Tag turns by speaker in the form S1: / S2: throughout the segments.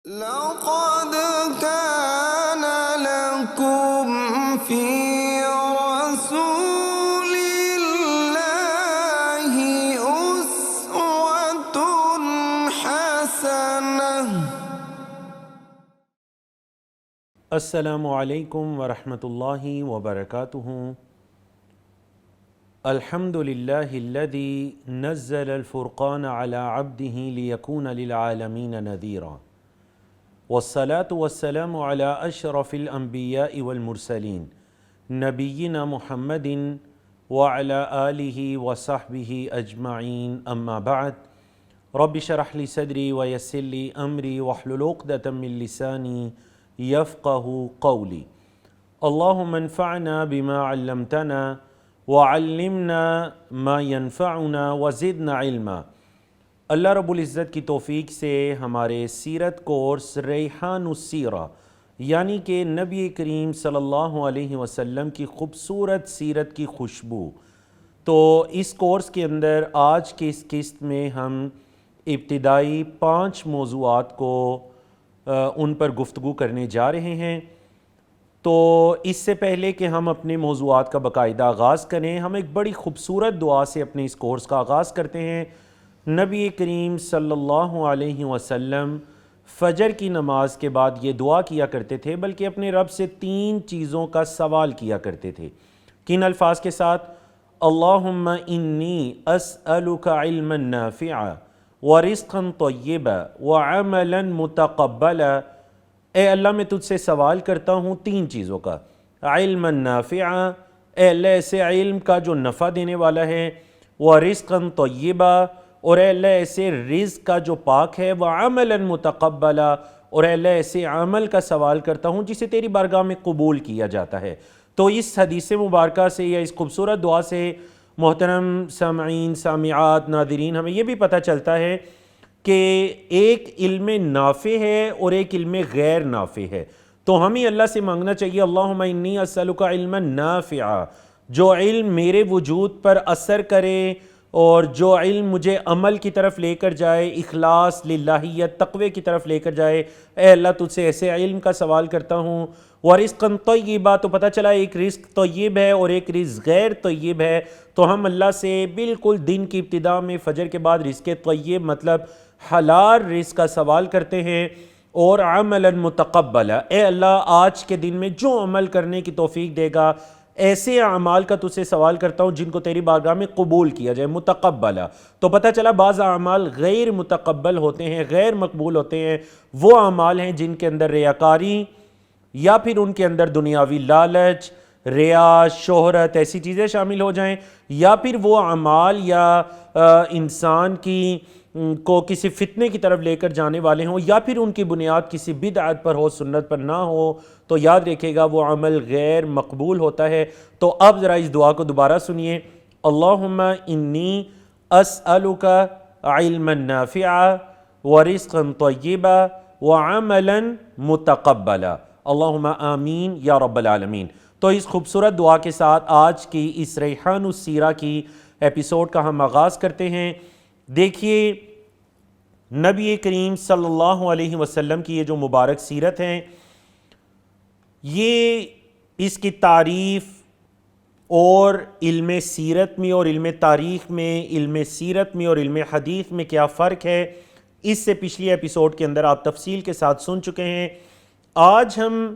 S1: لقد كان لكم في رسول الله أسوة حسنة.
S2: السلام علیکم ورحمۃ اللہ وبرکاتہ۔ الحمد للہ الذی نزل الفرقان علی عبدہ لیکون للعالمین نذیرا، والصلاة والسلام علی اشرف الانبیاء والمرسلین نبینا محمد وعلی آلہ وصحبہ اجمعین، اما بعد۔ رب اشرح لی صدری ویسر لی امری واحلل عقدۃ من لسانی یفقہ قولی۔ اللہم انفعنا بما علمتنا وعلمنا ما ينفعنا وزدنا علما۔ اللہ رب العزت کی توفیق سے ہمارے سیرت کورس ریحان السیرہ یعنی کہ نبی کریم صلی اللہ علیہ وسلم کی خوبصورت سیرت کی خوشبو، تو اس کورس کے اندر آج کی اس قسط میں ہم ابتدائی 5 موضوعات کو ان پر گفتگو کرنے جا رہے ہیں۔ تو اس سے پہلے کہ ہم اپنے موضوعات کا باقاعدہ آغاز کریں، ہم ایک بڑی خوبصورت دعا سے اپنے اس کورس کا آغاز کرتے ہیں۔ نبی کریم صلی اللہ علیہ وسلم فجر کی نماز کے بعد یہ دعا کیا کرتے تھے، بلکہ اپنے رب سے 3 چیزوں کا سوال کیا کرتے تھے۔ کن الفاظ کے ساتھ؟ اللہم انی اسألک علما نافعا ورزقا طیبا وعملا متقبلا۔ اے اللہ میں تجھ سے سوال کرتا ہوں 3 چیزوں کا، علما نافعا، اے اللہ ایسے علم کا جو نفع دینے والا ہے، ورزقا طیبا، اور اے اللہ ایسے رزق کا جو پاک ہے، وعملا متقبلا، اور اے اللہ ایسے عمل کا سوال کرتا ہوں جسے تیری بارگاہ میں قبول کیا جاتا ہے۔ تو اس حدیث مبارکہ سے یا اس خوبصورت دعا سے محترم سامعین، سامعات، ناظرین، ہمیں یہ بھی پتہ چلتا ہے کہ ایک علم نافع ہے اور ایک علم غیر نافع ہے۔ تو ہمیں اللہ سے مانگنا چاہیے اللہم انی اسألک علما نافعا، جو علم میرے وجود پر اثر کرے اور جو علم مجھے عمل کی طرف لے کر جائے، اخلاص، للہیت، تقوی کی طرف لے کر جائے۔ اے اللہ تجھ سے ایسے علم کا سوال کرتا ہوں۔ ورزقا طیبا، تو پتہ چلا ایک رزق طیب ہے اور ایک رزق غیر طیب ہے۔ تو ہم اللہ سے بالکل دن کی ابتدا میں فجر کے بعد رزق طیب مطلب حلال رزق کا سوال کرتے ہیں، اور عملا متقبلا، اے اللہ آج کے دن میں جو عمل کرنے کی توفیق دے گا ایسے اعمال کا تجھ سے سوال کرتا ہوں جن کو تیری بارگاہ میں قبول کیا جائے، متقبلا۔ تو پتہ چلا بعض اعمال غیر متقبل ہوتے ہیں، غیر مقبول ہوتے ہیں، وہ اعمال ہیں جن کے اندر ریاکاری یا پھر ان کے اندر دنیاوی لالچ، ریا، شہرت، ایسی چیزیں شامل ہو جائیں، یا پھر وہ اعمال یا انسان کو کسی فتنے کی طرف لے کر جانے والے ہوں، یا پھر ان کی بنیاد کسی بدعت پر ہو، سنت پر نہ ہو، تو یاد رکھے گا وہ عمل غیر مقبول ہوتا ہے۔ تو اب ذرا اس دعا کو دوبارہ سنیے، اللہم انی اسألک علما نافعا ورزقا طیبا وعملا متقبلا، اللہم آمین یا رب العالمین۔ تو اس خوبصورت دعا کے ساتھ آج کی اس ریحان السیرہ کی ایپیسوڈ کا ہم آغاز کرتے ہیں۔ دیکھیے نبی کریم صلی اللہ علیہ وسلم کی یہ جو مبارک سیرت ہے، یہ اس کی تعریف اور علم سیرت میں اور علم تاریخ میں، علم سیرت میں اور علم حدیث میں کیا فرق ہے، اس سے پچھلی ایپیسوڈ کے اندر آپ تفصیل کے ساتھ سن چکے ہیں۔ آج ہم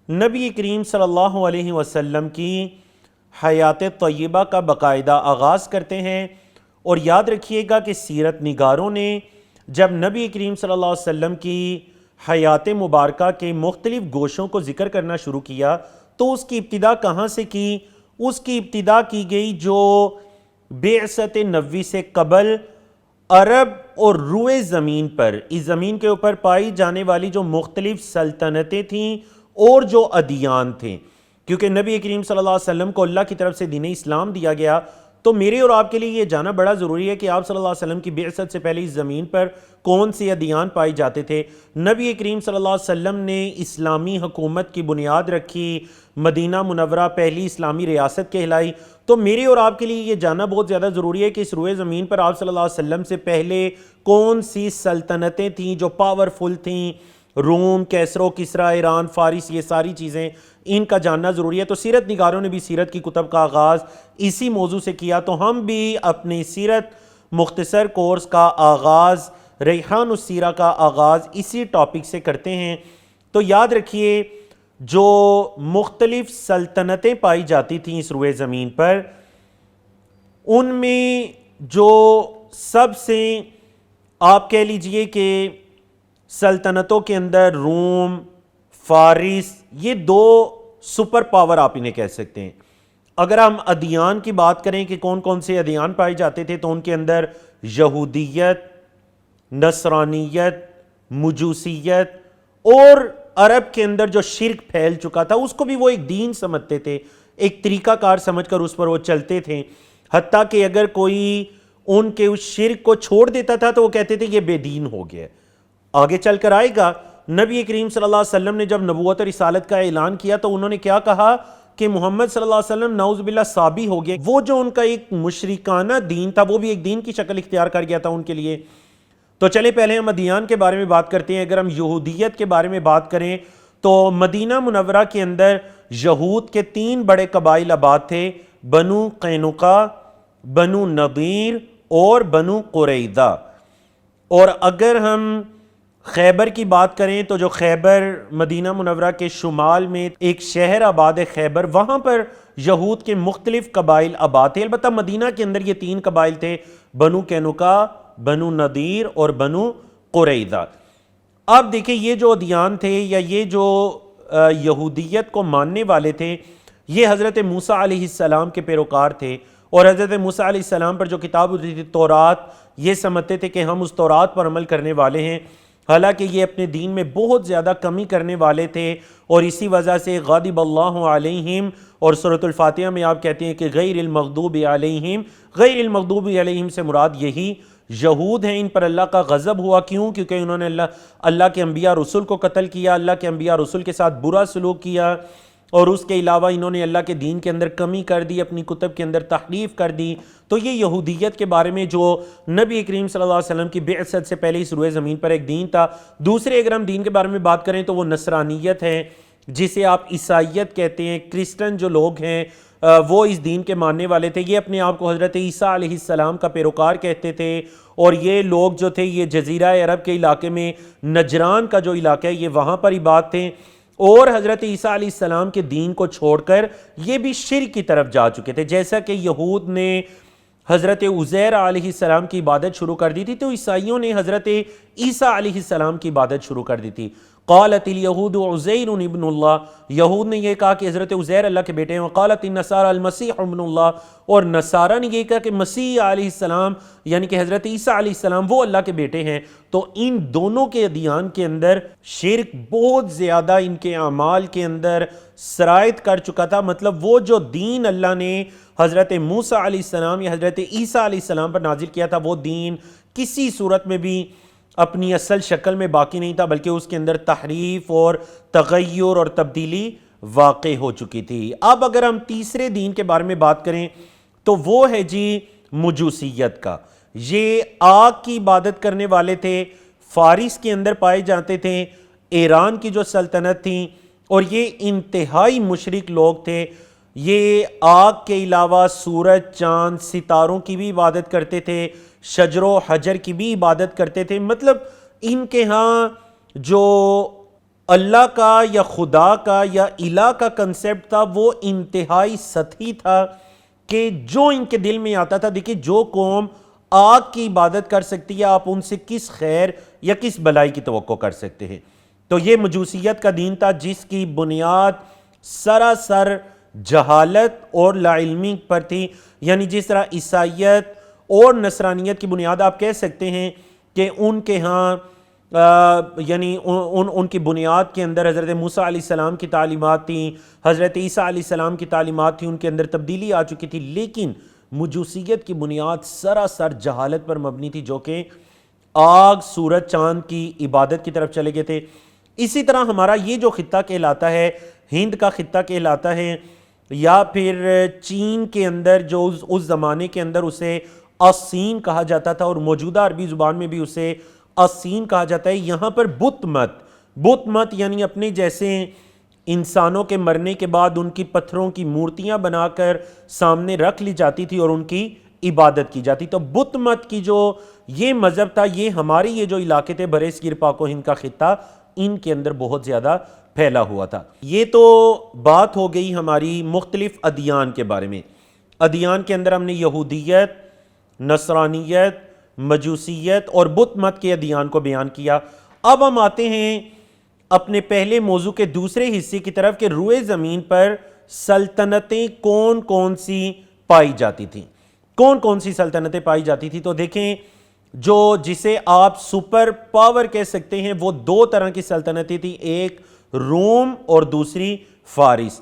S2: نبی کریم صلی اللہ علیہ وسلم کی حیات طیبہ کا باقاعدہ آغاز کرتے ہیں، اور یاد رکھیے گا کہ سیرت نگاروں نے جب نبی کریم صلی اللہ علیہ وسلم کی حیات مبارکہ کے مختلف گوشوں کو ذکر کرنا شروع کیا تو اس کی ابتدا کہاں سے کی؟ اس کی ابتدا کی گئی جو بعثت نبوی سے قبل عرب اور روئے زمین پر، اس زمین کے اوپر پائی جانے والی جو مختلف سلطنتیں تھیں اور جو ادیان تھے، کیونکہ نبی کریم صلی اللہ علیہ وسلم کو اللہ کی طرف سے دین اسلام دیا گیا، تو میرے اور آپ کے لیے یہ جاننا بڑا ضروری ہے کہ آپ صلی اللہ علیہ وسلم کی بعثت سے پہلے اس زمین پر کون سی ادیان پائی جاتے تھے۔ نبی کریم صلی اللہ علیہ وسلم نے اسلامی حکومت کی بنیاد رکھی، مدینہ منورہ پہلی اسلامی ریاست کہلائی، تو میرے اور آپ کے لیے یہ جاننا بہت زیادہ ضروری ہے کہ اس روئے زمین پر آپ صلی اللہ علیہ وسلم سے پہلے کون سی سلطنتیں تھیں جو پاورفل تھیں، روم، کیسرو، کسرا، ایران، فارس، یہ ساری چیزیں ان کا جاننا ضروری ہے۔ تو سیرت نگاروں نے بھی سیرت کی کتب کا آغاز اسی موضوع سے کیا، تو ہم بھی اپنی سیرت مختصر کورس کا آغاز، ریحان السیرہ کا آغاز اسی ٹاپک سے کرتے ہیں۔ تو یاد رکھیے جو مختلف سلطنتیں پائی جاتی تھیں اس روئے زمین پر، ان میں جو سب سے آپ کہہ لیجئے کہ سلطنتوں کے اندر روم، فارس، یہ دو سپر پاور آپ انہیں کہہ سکتے ہیں۔ اگر ہم ادیان کی بات کریں کہ کون کون سے ادیان پائے جاتے تھے، تو ان کے اندر یہودیت، نصرانیت، مجوسیت، اور عرب کے اندر جو شرک پھیل چکا تھا اس کو بھی وہ ایک دین سمجھتے تھے، ایک طریقہ کار سمجھ کر اس پر وہ چلتے تھے۔ حتیٰ کہ اگر کوئی ان کے اس شرک کو چھوڑ دیتا تھا تو وہ کہتے تھے یہ بے دین ہو گیا۔ آگے چل کر آئے گا نبی کریم صلی اللہ علیہ وسلم نے جب نبوت اور رسالت کا اعلان کیا تو انہوں نے کیا کہا کہ محمد صلی اللہ علیہ وسلم نعوذ باللہ صابی ہو گئے۔ وہ جو ان کا ایک مشرکانہ دین تھا وہ بھی ایک دین کی شکل اختیار کر گیا تھا ان کے لیے۔ تو چلے پہلے ہم ادیان کے بارے میں بات کرتے ہیں۔ اگر ہم یہودیت کے بارے میں بات کریں تو مدینہ منورہ کے اندر یہود کے 3 بڑے قبائل آباد تھے، بنو قینقاع، بنو نضیر اور بنو قریظہ۔ اور اگر ہم خیبر کی بات کریں تو جو خیبر مدینہ منورہ کے شمال میں ایک شہر آباد ہے خیبر، وہاں پر یہود کے مختلف قبائل آباد تھے۔ البتہ مدینہ کے اندر یہ 3 قبائل تھے، بنو قینقاع، بنو نضیر اور بنو قریظہ۔ اب دیکھیں یہ جو ادیان تھے یا یہ جو یہودیت کو ماننے والے تھے، یہ حضرت موسیٰ علیہ السلام کے پیروکار تھے، اور حضرت موسیٰ علیہ السلام پر جو کتاب ہوتی تھی تورات، یہ سمجھتے تھے کہ ہم اس تورات پر عمل کرنے والے ہیں، حالانکہ یہ اپنے دین میں بہت زیادہ کمی کرنے والے تھے، اور اسی وجہ سے غضب اللہ علیہم، اور سورۃ الفاتحہ میں آپ کہتے ہیں کہ غیر المغضوب علیہم، غیر المغضوب علیہم سے مراد یہی یہود ہیں، ان پر اللہ کا غضب ہوا۔ کیوں؟ کیونکہ انہوں نے اللہ کے انبیاء رسول کو قتل کیا، اللہ کے انبیاء رسول کے ساتھ برا سلوک کیا، اور اس کے علاوہ انہوں نے اللہ کے دین کے اندر کمی کر دی، اپنی کتب کے اندر تحریف کر دی۔ تو یہ یہودیت کے بارے میں جو نبی کریم صلی اللہ علیہ وسلم کی بعثت سے پہلے اس روئے زمین پر ایک دین تھا۔ دوسرے اگر ہم دین کے بارے میں بات کریں تو وہ نصرانیت ہے، جسے آپ عیسائیت کہتے ہیں۔ کرسچن جو لوگ ہیں وہ اس دین کے ماننے والے تھے، یہ اپنے آپ کو حضرت عیسیٰ علیہ السلام کا پیروکار کہتے تھے، اور یہ لوگ جو تھے یہ جزیرہ عرب کے علاقے میں نجران کا جو علاقہ ہے یہ وہاں پر عباد تھے، اور حضرت عیسیٰ علیہ السلام کے دین کو چھوڑ کر یہ بھی شرک کی طرف جا چکے تھے۔ جیسا کہ یہود نے حضرت عزیر علیہ السلام کی عبادت شروع کر دی تھی، تو عیسائیوں نے حضرت عیسیٰ علیہ السلام کی عبادت شروع کر دی تھی۔ قالت الیہود عزیر ابن اللہ، یہود نے یہ کہا کہ حضرت عزیر اللہ کے بیٹے ہیں۔ وقالت النصارى المسیح ابن اللہ، اور نصارہ نے یہ کہا کہ مسیح علیہ السلام یعنی کہ حضرت عیسیٰ علیہ السلام وہ اللہ کے بیٹے ہیں۔ تو ان دونوں کے ادیان کے اندر شرک بہت زیادہ ان کے اعمال کے اندر سرایت کر چکا تھا۔ مطلب وہ جو دین اللہ نے حضرت موسیٰ علیہ السلام یا حضرت عیسیٰ علیہ السلام پر نازل کیا تھا، وہ دین کسی صورت میں بھی اپنی اصل شکل میں باقی نہیں تھا، بلکہ اس کے اندر تحریف اور تغیر اور تبدیلی واقع ہو چکی تھی۔ اب اگر ہم تیسرے دین کے بارے میں بات کریں تو وہ ہے جی مجوسیت کا۔ یہ آگ کی عبادت کرنے والے تھے، فارس کے اندر پائے جاتے تھے، ایران کی جو سلطنت تھی، اور یہ انتہائی مشرک لوگ تھے۔ یہ آگ کے علاوہ سورج، چاند، ستاروں کی بھی عبادت کرتے تھے، شجر و حجر کی بھی عبادت کرتے تھے۔ مطلب ان کے ہاں جو اللہ کا یا خدا کا یا الہ کا کنسیپٹ تھا وہ انتہائی سطحی تھا، کہ جو ان کے دل میں آتا تھا۔ دیکھیں جو قوم آگ کی عبادت کر سکتی ہے، آپ ان سے کس خیر یا کس بلائی کی توقع کر سکتے ہیں؟ تو یہ مجوسیت کا دین تھا، جس کی بنیاد سراسر جہالت اور لا علمی پر تھی۔ یعنی جس طرح عیسائیت اور نصرانیت کی بنیاد آپ کہہ سکتے ہیں کہ ان کے ہاں یعنی ان کی بنیاد کے اندر حضرت موسیٰ علیہ السلام کی تعلیمات تھیں، حضرت عیسیٰ علیہ السلام کی تعلیمات تھیں، ان کے اندر تبدیلی آ چکی تھی۔ لیکن مجوسیت کی بنیاد سراسر جہالت پر مبنی تھی، جو کہ آگ، سورج، چاند کی عبادت کی طرف چلے گئے تھے۔ اسی طرح ہمارا یہ جو خطہ کہلاتا ہے، ہند کا خطہ کہلاتا ہے، یا پھر چین کے اندر جو اس زمانے کے اندر اسے الصین کہا جاتا تھا، اور موجودہ عربی زبان میں بھی اسے الصین کہا جاتا ہے۔ یہاں پر بت مت بت مت یعنی اپنے جیسے انسانوں کے مرنے کے بعد ان کی پتھروں کی مورتیاں بنا کر سامنے رکھ لی جاتی تھی اور ان کی عبادت کی جاتی. تو بت مت کی جو یہ مذہب تھا یہ ہماری یہ جو علاقے تھے برِ صغیر پاک و ہند کا خطہ ان کے اندر بہت زیادہ پھیلا ہوا تھا. یہ تو بات ہو گئی ہماری مختلف ادیان کے بارے میں. ادیان کے اندر ہم نے یہودیت، نصرانیت، مجوسیت اور بت مت کے ادیان کو بیان کیا. اب ہم آتے ہیں اپنے پہلے موضوع کے دوسرے حصے کی طرف کہ روئے زمین پر سلطنتیں کون کون سی پائی جاتی تھیں. کون کون سی سلطنتیں پائی جاتی تھی؟ تو دیکھیں جو جسے آپ سپر پاور کہہ سکتے ہیں وہ دو طرح کی سلطنتیں تھی، ایک روم اور دوسری فارس.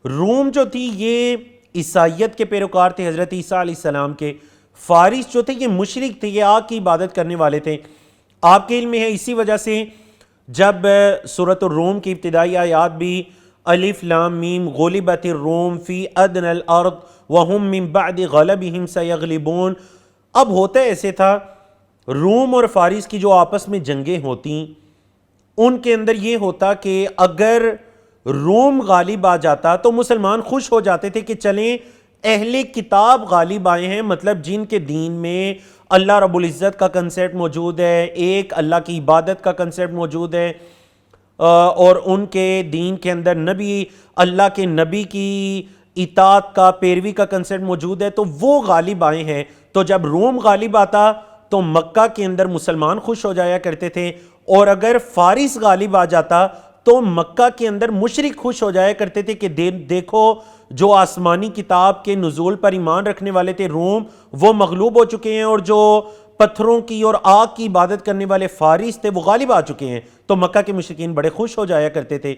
S2: روم جو تھی یہ عیسائیت کے پیروکار تھے حضرت عیسیٰ علیہ السلام کے. فارس جو تھے یہ مشرک تھے، یہ آگ کی عبادت کرنے والے تھے. آپ کے علم میں ہے اسی وجہ سے جب سورۃ الروم کی ابتدائی آیات بھی الف لام میم غلبت الروم فی ادنی الارض وہم من بعد غلبہم سیغلبون، اب ہوتا ایسے تھا روم اور فارس کی جو آپس میں جنگیں ہوتی ان کے اندر یہ ہوتا کہ اگر روم غالب آ جاتا تو مسلمان خوش ہو جاتے تھے کہ چلیں اہل کتاب غالب آئے ہیں، مطلب جن کے دین میں اللہ رب العزت کا کنسیپٹ موجود ہے، ایک اللہ کی عبادت کا کنسیپٹ موجود ہے، اور ان کے دین کے اندر نبی اللہ کے نبی کی اطاعت کا پیروی کا کنسیپٹ موجود ہے، تو وہ غالب آئے ہیں. تو جب روم غالب آتا تو مکہ کے اندر مسلمان خوش ہو جایا کرتے تھے، اور اگر فارس غالب آ جاتا تو مکہ کے اندر مشرک خوش ہو جایا کرتے تھے کہ دیکھو جو آسمانی کتاب کے نزول پر ایمان رکھنے والے تھے روم وہ مغلوب ہو چکے ہیں، اور جو پتھروں کی اور آگ کی عبادت کرنے والے فارس تھے وہ غالب آ چکے ہیں. تو مکہ کے مشرکین بڑے خوش ہو جایا کرتے تھے.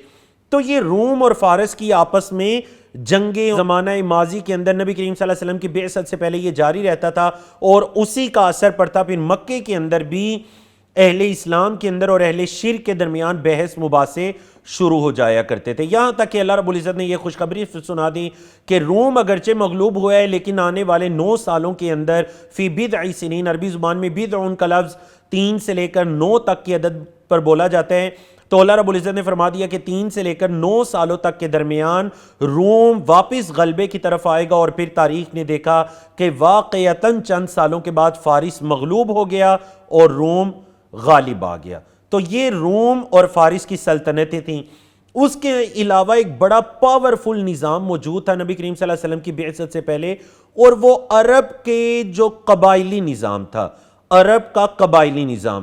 S2: تو یہ روم اور فارس کی آپس میں جنگیں زمانہ ماضی کے اندر نبی کریم صلی اللہ علیہ وسلم کی بعثت سے پہلے یہ جاری رہتا تھا، اور اسی کا اثر پڑتا پھر مکے کے اندر بھی اہل اسلام کے اندر اور اہل شرک کے درمیان بحث مباحثے شروع ہو جایا کرتے تھے. یہاں تک کہ اللہ رب العزت نے یہ خوشخبری سنا دی کہ روم اگرچہ مغلوب ہوا ہے لیکن آنے والے 9 سالوں کے اندر فی بضع سنین، عربی زبان میں بضع کا لفظ 3 سے لے کر 9 تک کی عدد پر بولا جاتا ہے. تو اللہ رب العزت نے فرما دیا کہ 3 سے لے کر 9 سالوں تک کے درمیان روم واپس غلبے کی طرف آئے گا، اور پھر تاریخ نے دیکھا کہ واقعتاً چند سالوں کے بعد فارس مغلوب ہو گیا اور روم غالب آ گیا. تو یہ روم اور فارس کی سلطنتیں تھیں. اس کے علاوہ ایک بڑا پاورفل نظام موجود تھا نبی کریم صلی اللہ علیہ وسلم کی بعثت سے پہلے، اور وہ عرب کے جو قبائلی نظام تھا، عرب کا قبائلی نظام.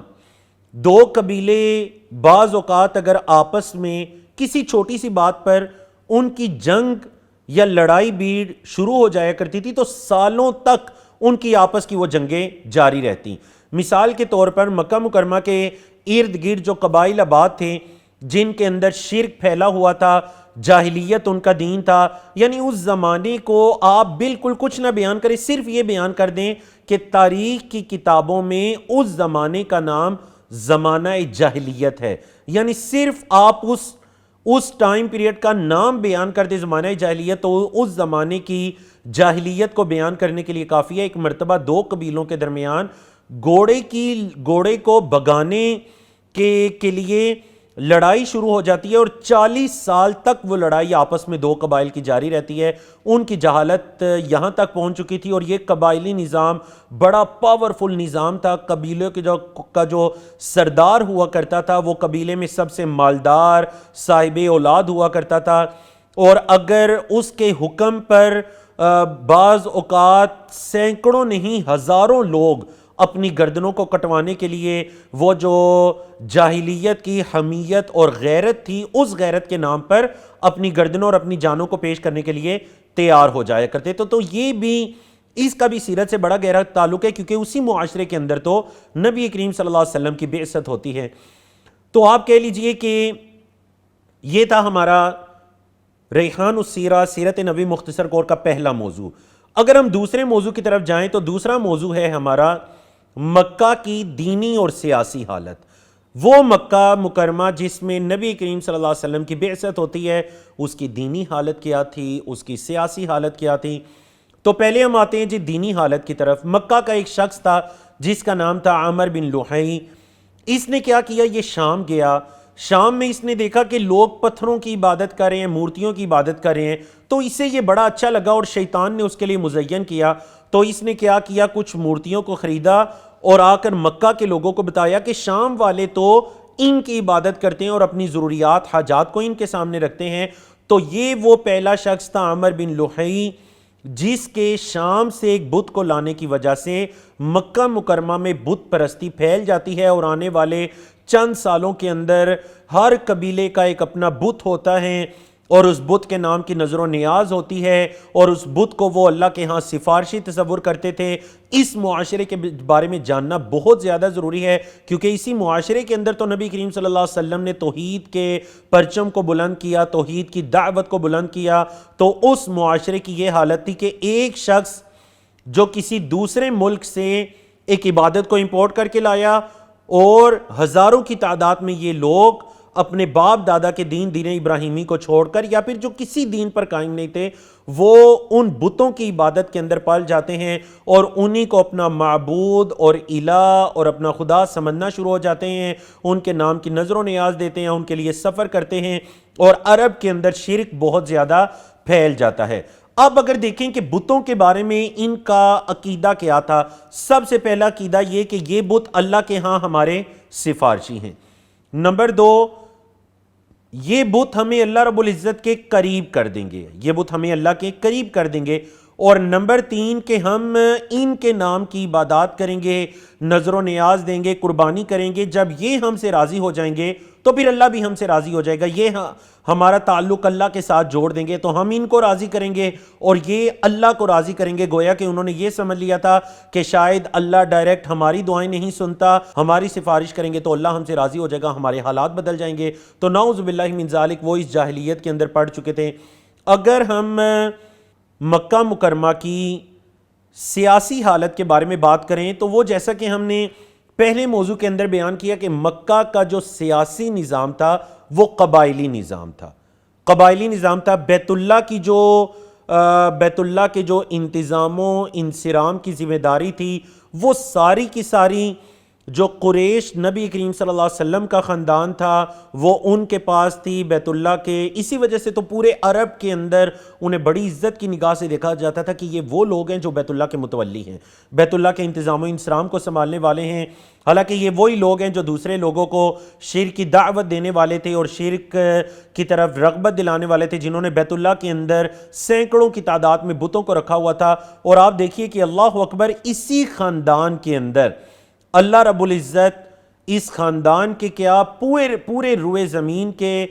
S2: 2 قبیلے بعض اوقات اگر آپس میں کسی چھوٹی سی بات پر ان کی جنگ یا لڑائی بھیڑ شروع ہو جایا کرتی تھی تو سالوں تک ان کی آپس کی وہ جنگیں جاری رہتی. مثال کے طور پر مکہ مکرمہ کے ارد گرد جو قبائل آباد تھے جن کے اندر شرک پھیلا ہوا تھا، جاہلیت ان کا دین تھا، یعنی اس زمانے کو آپ بالکل کچھ نہ بیان کریں، صرف یہ بیان کر دیں کہ تاریخ کی کتابوں میں اس زمانے کا نام زمانہ جاہلیت ہے. یعنی صرف آپ اس ٹائم پیریڈ کا نام بیان کر دیں زمانہ جاہلیت، تو اس زمانے کی جاہلیت کو بیان کرنے کے لیے کافی ہے. ایک مرتبہ 2 قبیلوں کے درمیان گھوڑے کو بگانے کے لیے لڑائی شروع ہو جاتی ہے، اور 40 سال تک وہ لڑائی آپس میں 2 قبائل کی جاری رہتی ہے. ان کی جہالت یہاں تک پہنچ چکی تھی، اور یہ قبائلی نظام بڑا پاورفل نظام تھا. قبیلے کا جو سردار ہوا کرتا تھا وہ قبیلے میں سب سے مالدار صاحب اولاد ہوا کرتا تھا، اور اگر اس کے حکم پر بعض اوقات سینکڑوں نہیں ہزاروں لوگ اپنی گردنوں کو کٹوانے کے لیے وہ جو جاہلیت کی حمیت اور غیرت تھی اس غیرت کے نام پر اپنی گردنوں اور اپنی جانوں کو پیش کرنے کے لیے تیار ہو جایا کرتے. تو یہ بھی اس کا بھی سیرت سے بڑا گہرا تعلق ہے، کیونکہ اسی معاشرے کے اندر تو نبی کریم صلی اللہ علیہ وسلم کی بعثت ہوتی ہے. تو آپ کہہ لیجئے کہ یہ تھا ہمارا ریحان السیرہ، سیرت نبی مختصر کور کا پہلا موضوع. اگر ہم دوسرے موضوع کی طرف جائیں تو دوسرا موضوع ہے ہمارا مکہ کی دینی اور سیاسی حالت. وہ مکہ مکرمہ جس میں نبی کریم صلی اللہ علیہ وسلم کی بعثت ہوتی ہے، اس کی دینی حالت کیا تھی، اس کی سیاسی حالت کیا تھی. تو پہلے ہم آتے ہیں جی دینی حالت کی طرف. مکہ کا ایک شخص تھا جس کا نام تھا عامر بن لوحی. اس نے کیا کیا، یہ شام گیا شام میں اس نے دیکھا کہ لوگ پتھروں کی عبادت کر رہے ہیں، مورتیوں کی عبادت کر رہے ہیں، تو اسے یہ بڑا اچھا لگا اور شیطان نے اس کے لیے مزین کیا. تو اس نے کیا کیا، کچھ مورتیوں کو خریدا اور آ کر مکہ کے لوگوں کو بتایا کہ شام والے تو ان کی عبادت کرتے ہیں اور اپنی ضروریات حاجات کو ان کے سامنے رکھتے ہیں. تو یہ وہ پہلا شخص تھا عامر بن لحی، جس کے شام سے ایک بت کو لانے کی وجہ سے مکہ مکرمہ میں بت پرستی پھیل جاتی ہے، اور آنے والے چند سالوں کے اندر ہر قبیلے کا ایک اپنا بت ہوتا ہے اور اس بت کے نام کی نظر و نیاز ہوتی ہے، اور اس بت کو وہ اللہ کے ہاں سفارشی تصور کرتے تھے. اس معاشرے کے بارے میں جاننا بہت زیادہ ضروری ہے، کیونکہ اسی معاشرے کے اندر تو نبی کریم صلی اللہ علیہ وسلم نے توحید کے پرچم کو بلند کیا، توحید کی دعوت کو بلند کیا. تو اس معاشرے کی یہ حالت تھی کہ ایک شخص جو کسی دوسرے ملک سے ایک عبادت کو امپورٹ کر کے لایا، اور ہزاروں کی تعداد میں یہ لوگ اپنے باپ دادا کے دین ابراہیمی کو چھوڑ کر، یا پھر جو کسی دین پر قائم نہیں تھے، وہ ان بتوں کی عبادت کے اندر پل جاتے ہیں اور انہی کو اپنا معبود اور الہ اور اپنا خدا سمجھنا شروع ہو جاتے ہیں. ان کے نام کی نظر و نیاز دیتے ہیں، ان کے لیے سفر کرتے ہیں، اور عرب کے اندر شرک بہت زیادہ پھیل جاتا ہے. اب اگر دیکھیں کہ بتوں کے بارے میں ان کا عقیدہ کیا تھا، سب سے پہلا عقیدہ یہ کہ یہ بت اللہ کے ہاں ہمارے سفارشی ہیں. نمبر 2، یہ بت ہمیں اللہ رب العزت کے قریب کر دیں گے، یہ بت ہمیں اللہ کے قریب کر دیں گے. اور نمبر 3 کہ ہم ان کے نام کی عبادات کریں گے، نظر و نیاز دیں گے، قربانی کریں گے. جب یہ ہم سے راضی ہو جائیں گے تو پھر اللہ بھی ہم سے راضی ہو جائے گا. یہ ہمارا تعلق اللہ کے ساتھ جوڑ دیں گے تو ہم ان کو راضی کریں گے اور یہ اللہ کو راضی کریں گے. گویا کہ انہوں نے یہ سمجھ لیا تھا کہ شاید اللہ ڈائریکٹ ہماری دعائیں نہیں سنتا، ہماری سفارش کریں گے تو اللہ ہم سے راضی ہو جائے گا، ہمارے حالات بدل جائیں گے. تو نعوذ باللہ من ذالک وہ اس جاہلیت کے اندر پڑ چکے تھے. اگر ہم مکہ مکرمہ کی سیاسی حالت کے بارے میں بات کریں تو وہ جیسا کہ ہم نے پہلے موضوع کے اندر بیان کیا کہ مکہ کا جو سیاسی نظام تھا وہ قبائلی نظام تھا. قبائلی نظام تھا. بیت اللہ کے جو انتظام و انصرام کی ذمہ داری تھی وہ ساری کی ساری جو قریش نبی کریم صلی اللہ علیہ وسلم کا خاندان تھا وہ ان کے پاس تھی، بیت اللہ کے. اسی وجہ سے تو پورے عرب کے اندر انہیں بڑی عزت کی نگاہ سے دیکھا جاتا تھا کہ یہ وہ لوگ ہیں جو بیت اللہ کے متولی ہیں، بیت اللہ کے انتظام و انصرام کو سنبھالنے والے ہیں. حالانکہ یہ وہی لوگ ہیں جو دوسرے لوگوں کو شرک کی دعوت دینے والے تھے اور شرک کی طرف رغبت دلانے والے تھے، جنہوں نے بیت اللہ کے اندر سینکڑوں کی تعداد میں بتوں کو رکھا ہوا تھا. اور آپ دیکھیے کہ اللہ اکبر، اسی خاندان کے اندر اللہ رب العزت اس خاندان کے کیا پورے روئے زمین کے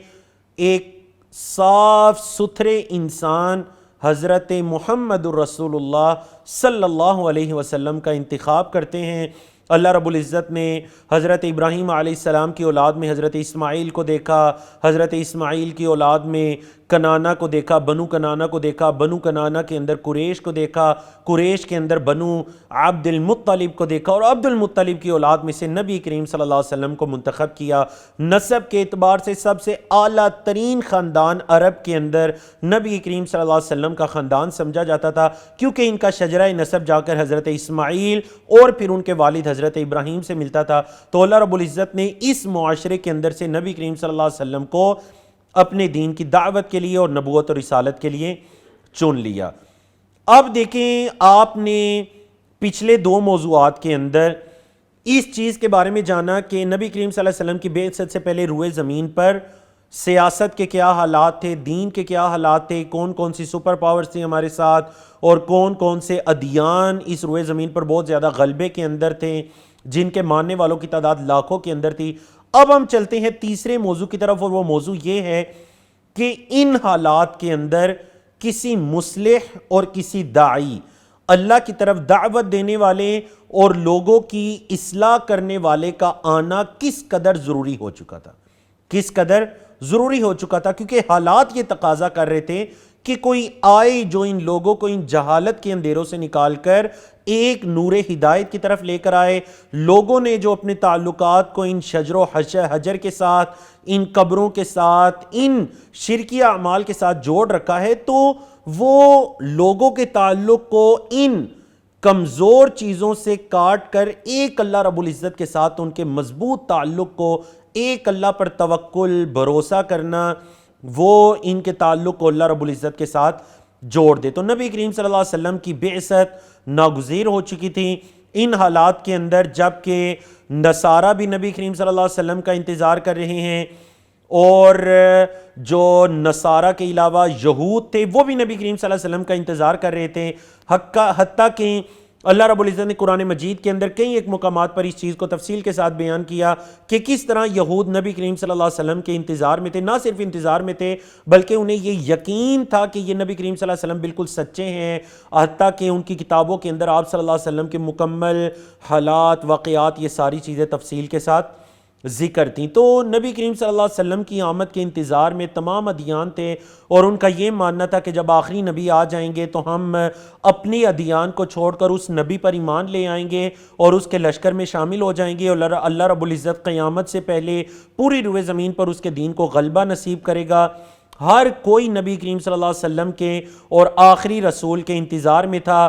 S2: ایک صاف ستھرے انسان حضرت محمد الرسول اللہ صلی اللہ علیہ وسلم کا انتخاب کرتے ہیں. اللہ رب العزت نے حضرت ابراہیم علیہ السلام کی اولاد میں حضرت اسماعیل کو دیکھا، حضرت اسماعیل کی اولاد میں کنانا کو دیکھا، بنو کنانا کو دیکھا، بنو کنانا کے اندر قریش کو دیکھا، قریش کے اندر بنو عبد المطلب کو دیکھا، اور عبد المطلب کی اولاد میں سے نبی کریم صلی اللہ علیہ وسلم کو منتخب کیا. نسب کے اعتبار سے سب سے اعلیٰ ترین خاندان عرب کے اندر نبی کریم صلی اللہ علیہ وسلم کا خاندان سمجھا جاتا تھا، کیونکہ ان کا شجرہ نسب جا کر حضرت اسماعیل اور پھر ان کے والد حضرت ابراہیم سے ملتا تھا. تو اللہ رب العزت نے اس معاشرے کے اندر سے نبی کریم صلی اللہ علیہ وسلم کو اپنے دین کی دعوت کے لیے اور نبوت اور رسالت کے لیے چن لیا. اب دیکھیں، آپ نے پچھلے 2 موضوعات کے اندر اس چیز کے بارے میں جانا کہ نبی کریم صلی اللہ علیہ وسلم کی بعثت سے پہلے روئے زمین پر سیاست کے کیا حالات تھے، دین کے کیا حالات تھے، کون کون سی سپر پاورز تھیں ہمارے ساتھ، اور کون کون سے ادیان اس روئے زمین پر بہت زیادہ غلبے کے اندر تھے، جن کے ماننے والوں کی تعداد لاکھوں کے اندر تھی. اب ہم چلتے ہیں تیسرے موضوع کی طرف، اور وہ موضوع یہ ہے کہ ان حالات کے اندر کسی مصلح اور کسی داعی، اللہ کی طرف دعوت دینے والے اور لوگوں کی اصلاح کرنے والے کا آنا کس قدر ضروری ہو چکا تھا، کس قدر ضروری ہو چکا تھا. کیونکہ حالات یہ تقاضا کر رہے تھے کہ کوئی آئے جو ان لوگوں کو ان جہالت کے اندھیروں سے نکال کر ایک نور ہدایت کی طرف لے کر آئے. لوگوں نے جو اپنے تعلقات کو ان شجر و حجر کے ساتھ، ان قبروں کے ساتھ، ان شرکیہ اعمال کے ساتھ جوڑ رکھا ہے، تو وہ لوگوں کے تعلق کو ان کمزور چیزوں سے کاٹ کر ایک اللہ رب العزت کے ساتھ ان کے مضبوط تعلق کو، ایک اللہ پر توکل بھروسہ کرنا، وہ ان کے تعلق کو اللہ رب العزت کے ساتھ جوڑ دے۔ تو نبی کریم صلی اللہ علیہ وسلم کی بعثت ناگزیر ہو چکی تھی ان حالات کے اندر، جبکہ نصارہ بھی نبی کریم صلی اللہ علیہ وسلم کا انتظار کر رہے ہیں، اور جو نصارہ کے علاوہ یہود تھے وہ بھی نبی کریم صلی اللہ علیہ وسلم کا انتظار کر رہے تھے، حتیٰ کہ اللہ رب العزت نے قرآن مجید کے اندر کئی ایک مقامات پر اس چیز کو تفصیل کے ساتھ بیان کیا کہ کس طرح یہود نبی کریم صلی اللہ علیہ وسلم کے انتظار میں تھے، نہ صرف انتظار میں تھے بلکہ انہیں یہ یقین تھا کہ یہ نبی کریم صلی اللہ علیہ وسلم بالکل سچے ہیں، حتیٰ کہ ان کی کتابوں کے اندر آپ صلی اللہ علیہ وسلم کے مکمل حالات، واقعات، یہ ساری چیزیں تفصیل کے ساتھ ذکر تھیں۔ تو نبی کریم صلی اللہ علیہ وسلم کی آمد کے انتظار میں تمام ادیان تھے، اور ان کا یہ ماننا تھا کہ جب آخری نبی آ جائیں گے تو ہم اپنی ادیان کو چھوڑ کر اس نبی پر ایمان لے آئیں گے اور اس کے لشکر میں شامل ہو جائیں گے، اور اللہ رب العزت قیامت سے پہلے پوری روئے زمین پر اس کے دین کو غلبہ نصیب کرے گا۔ ہر کوئی نبی کریم صلی اللہ علیہ وسلم کے اور آخری رسول کے انتظار میں تھا،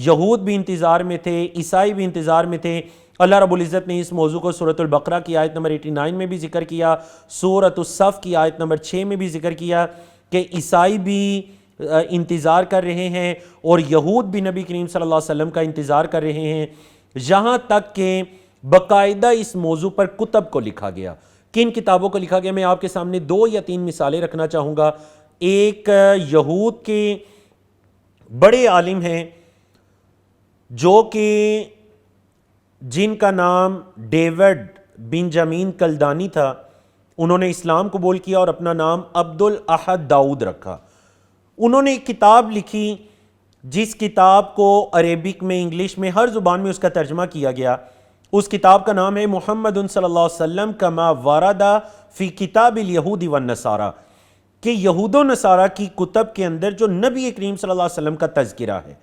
S2: یہود بھی انتظار میں تھے، عیسائی بھی انتظار میں تھے۔ اللہ رب العزت نے اس موضوع کو سورۃ البقرہ کی آیت نمبر 89 میں بھی ذکر کیا، سورۃ الصف کی آیت نمبر 6 میں بھی ذکر کیا کہ عیسائی بھی انتظار کر رہے ہیں اور یہود بھی نبی کریم صلی اللہ علیہ وسلم کا انتظار کر رہے ہیں، یہاں تک کہ باقاعدہ اس موضوع پر کتب کو لکھا گیا۔ کن کتابوں کو لکھا گیا؟ میں آپ کے سامنے 2 یا 3 مثالیں رکھنا چاہوں گا۔ ایک یہود کے بڑے عالم ہیں جو کہ جن کا نام ڈیوڈ بنجامین کلدانی تھا، انہوں نے اسلام قبول کیا اور اپنا نام عبد الاحد داؤد رکھا۔ انہوں نے ایک کتاب لکھی جس کتاب کو عربک میں، انگلش میں، ہر زبان میں اس کا ترجمہ کیا گیا۔ اس کتاب کا نام ہے محمد صلی اللہ علیہ وسلم کما ورد فی کتاب الیہود والنصارى، کہ یہود و نصارہ کی کتب کے اندر جو نبی کریم صلی اللہ علیہ وسلم کا تذکرہ ہے۔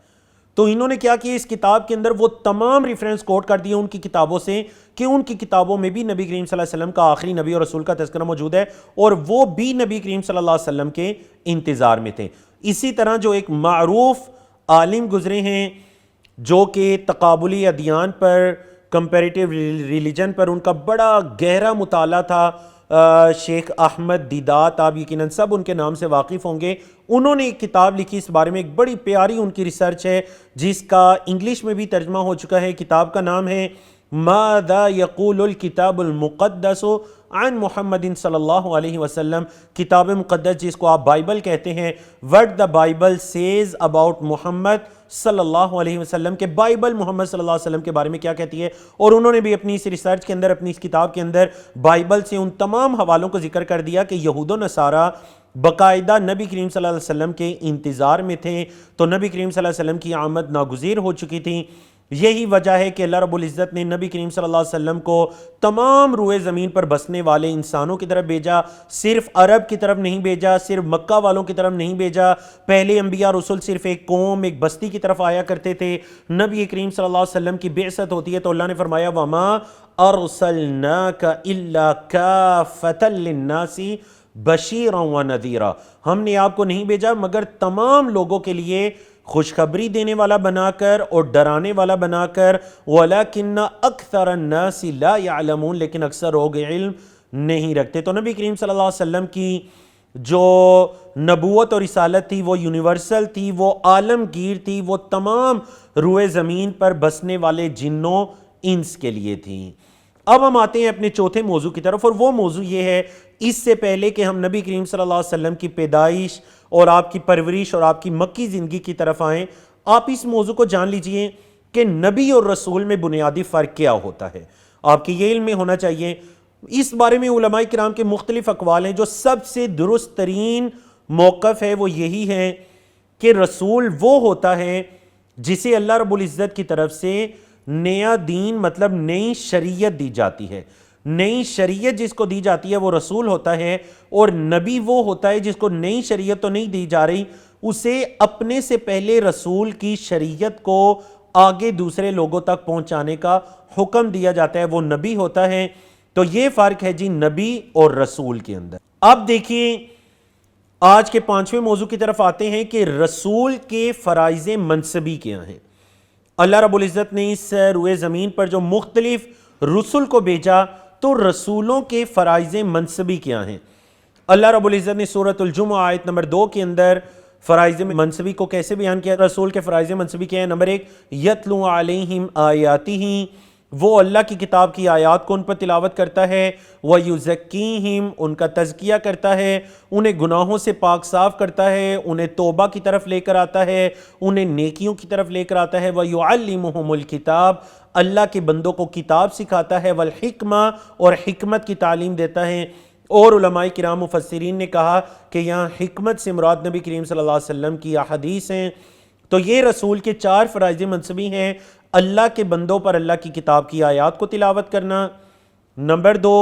S2: تو انہوں نے کیا کیا، اس کتاب کے اندر وہ تمام ریفرنس کوٹ کر دیے ان کی کتابوں سے کہ ان کی کتابوں میں بھی نبی کریم صلی اللہ علیہ وسلم کا آخری نبی اور رسول کا تذکرہ موجود ہے، اور وہ بھی نبی کریم صلی اللہ علیہ وسلم کے انتظار میں تھے۔ اسی طرح جو ایک معروف عالم گزرے ہیں جو کہ تقابلی ادیان پر، کمپیریٹیو ریلیجن پر ان کا بڑا گہرا مطالعہ تھا، شیخ احمد دیدات، آپ یقیناً سب ان کے نام سے واقف ہوں گے۔ انہوں نے ایک کتاب لکھی اس بارے میں، ایک بڑی پیاری ان کی ریسرچ ہے جس کا انگلش میں بھی ترجمہ ہو چکا ہے۔ کتاب کا نام ہے ماذا یقول الکتاب المقدس عن محمد صلی اللہ علیہ وسلم، کتاب مقدس جس کو آپ بائبل کہتے ہیں، what the Bible says about محمد صلی اللہ علیہ وسلم، کہ بائبل محمد صلی اللہ علیہ وسلم کے بارے میں کیا کہتی ہے۔ اور انہوں نے بھی اپنی اس ریسرچ کے اندر، اپنی اس کتاب کے اندر بائبل سے ان تمام حوالوں کو ذکر کر دیا کہ یہود و نصارہ باقاعدہ نبی کریم صلی اللہ علیہ وسلم کے انتظار میں تھے، تو نبی کریم صلی اللہ علیہ وسلم کی آمد ناگزیر ہو چکی تھی۔ یہی وجہ ہے کہ اللہ رب العزت نے نبی کریم صلی اللہ علیہ وسلم کو تمام روئے زمین پر بسنے والے انسانوں کی طرف بھیجا، صرف عرب کی طرف نہیں بھیجا، صرف مکہ والوں کی طرف نہیں بھیجا۔ پہلے انبیاء رسول صرف ایک قوم، ایک بستی کی طرف آیا کرتے تھے۔ نبی کریم صلی اللہ علیہ وسلم کی بعثت ہوتی ہے تو اللہ نے فرمایا وَمَا أَرْسَلْنَاكَ إِلَّا كَافَّةً لِلنَّاسِ بَشِيرًا وَنَذِيرًا، ہم نے آپ کو نہیں بھیجا مگر تمام لوگوں کے لیے خوشخبری دینے والا بنا کر اور ڈرانے والا بنا کر، وَلَكِنَّ أَكْثَرَ النَّاسِ لَا يَعْلَمُونَ، لیکن اکثر لوگ علم نہیں رکھتے۔ تو نبی کریم صلی اللہ علیہ وسلم کی جو نبوت اور رسالت تھی وہ یونیورسل تھی، وہ عالمگیر تھی، وہ تمام روئے زمین پر بسنے والے جنوں انس کے لیے تھی۔ اب ہم آتے ہیں اپنے چوتھے موضوع کی طرف، اور وہ موضوع یہ ہے، اس سے پہلے کہ ہم نبی کریم صلی اللہ علیہ وسلم کی پیدائش اور آپ کی پرورش اور آپ کی مکی زندگی کی طرف آئیں، آپ اس موضوع کو جان لیجئے کہ نبی اور رسول میں بنیادی فرق کیا ہوتا ہے۔ آپ کی یہ علم میں ہونا چاہیے۔ اس بارے میں علماء کرام کے مختلف اقوال ہیں، جو سب سے درست ترین موقف ہے وہ یہی ہے کہ رسول وہ ہوتا ہے جسے اللہ رب العزت کی طرف سے نیا دین، مطلب نئی شریعت دی جاتی ہے۔ نئی شریعت جس کو دی جاتی ہے وہ رسول ہوتا ہے، اور نبی وہ ہوتا ہے جس کو نئی شریعت تو نہیں دی جا رہی، اسے اپنے سے پہلے رسول کی شریعت کو آگے دوسرے لوگوں تک پہنچانے کا حکم دیا جاتا ہے، وہ نبی ہوتا ہے۔ تو یہ فرق ہے جی نبی اور رسول کے اندر۔ اب دیکھیے آج کے 5ویں موضوع کی طرف آتے ہیں کہ رسول کے فرائض منصبی کیا ہیں۔ اللہ رب العزت نے اس روئے زمین پر جو مختلف رسول کو بھیجا تو رسولوں کے فرائض منصبی کیا ہیں؟ اللہ رب العزت نے سورۃ الجمعہ آیت نمبر 2 کے اندر فرائض منصبی کو کیسے بیان کیا؟ رسول کے فرائض منصبی کیا ہیں؟ نمبر 1، یتلو علیہم آیاتہ، وہ اللہ کی کتاب کی آیات کو ان پر تلاوت کرتا ہے، وَيُزَكِّيهِمْ، ان کا تزکیہ کرتا ہے، انہیں گناہوں سے پاک صاف کرتا ہے، انہیں توبہ کی طرف لے کر آتا ہے، انہیں نیکیوں کی طرف لے کر آتا ہے، وَيُعَلِّمُهُمُ الْكِتَابَ، اللہ کے بندوں کو کتاب سکھاتا ہے، والحکمہ، اور حکمت کی تعلیم دیتا ہے۔ اور علماء کرام مفسرین نے کہا کہ یہاں حکمت سے مراد نبی کریم صلی اللہ علیہ وسلم کی احادیث ہیں۔ تو یہ رسول کے 4 فرائض منصبی ہیں: اللہ کے بندوں پر اللہ کی کتاب کی آیات کو تلاوت کرنا، نمبر 2،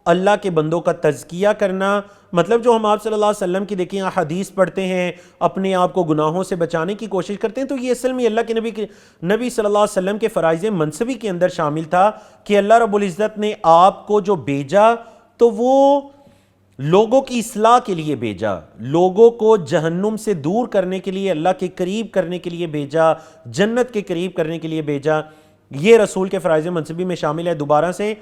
S2: اللہ کے بندوں کا تزکیہ کرنا، مطلب جو ہم آپ صلی اللہ علیہ وسلم کی دیکھیں احادیث پڑھتے ہیں، اپنے آپ کو گناہوں سے بچانے کی کوشش کرتے ہیں، تو یہ اصل میں اللہ کے نبی صلی اللہ علیہ وسلم کے فرائض منصبی کے اندر شامل تھا کہ اللہ رب العزت نے آپ کو جو بھیجا تو وہ لوگوں کی اصلاح کے لیے بھیجا، لوگوں کو جہنم سے دور کرنے کے لیے، اللہ کے قریب کرنے کے لیے بھیجا، جنت کے قریب کرنے کے لیے بھیجا۔ یہ رسول کے فرائض منصبی میں شامل ہے۔ دوبارہ سے،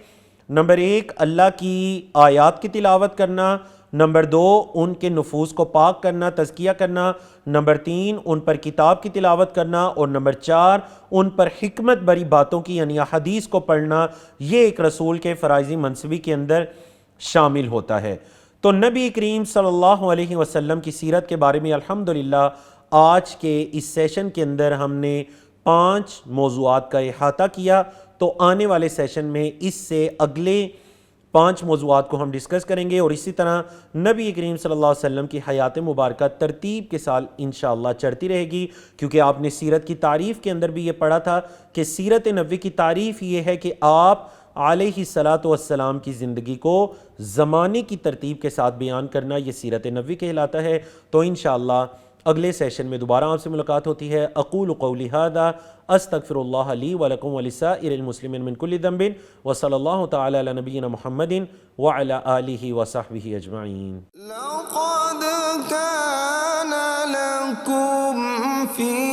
S2: نمبر 1، اللہ کی آیات کی تلاوت کرنا، نمبر 2، ان کے نفوس کو پاک کرنا، تزکیہ کرنا، نمبر 3، ان پر کتاب کی تلاوت کرنا، اور نمبر 4، ان پر حکمت بری باتوں کی یعنی حدیث کو پڑھنا۔ یہ ایک رسول کے فرائض منصبی کے اندر شامل ہوتا ہے۔ تو نبی کریم صلی اللہ علیہ وسلم کی سیرت کے بارے میں الحمدللہ آج کے اس سیشن کے اندر ہم نے 5 موضوعات کا احاطہ کیا۔ تو آنے والے سیشن میں اس سے اگلے 5 موضوعات کو ہم ڈسکس کریں گے، اور اسی طرح نبی کریم صلی اللہ علیہ وسلم کی حیات مبارکہ ترتیب کے ساتھ انشاءاللہ چڑھتی رہے گی، کیونکہ آپ نے سیرت کی تعریف کے اندر بھی یہ پڑھا تھا کہ سیرت نبوی کی تعریف یہ ہے کہ آپ علیہ الصلاۃ والسلام کی زندگی کو زمانے کی ترتیب کے ساتھ بیان کرنا، یہ سیرت نبوی کہلاتا ہے۔ تو انشاءاللہ اگلے سیشن میں دوبارہ آپ سے ملاقات ہوتی ہے۔ اقول قولی ھذا استغفر اللہ لی ولکم ولسائر المسلمین من کل ذنب، وصلی اللہ تعالی علی نبینا محمد وعلی آلہ وصحبہ اجمعین۔
S1: لقد كان لكم في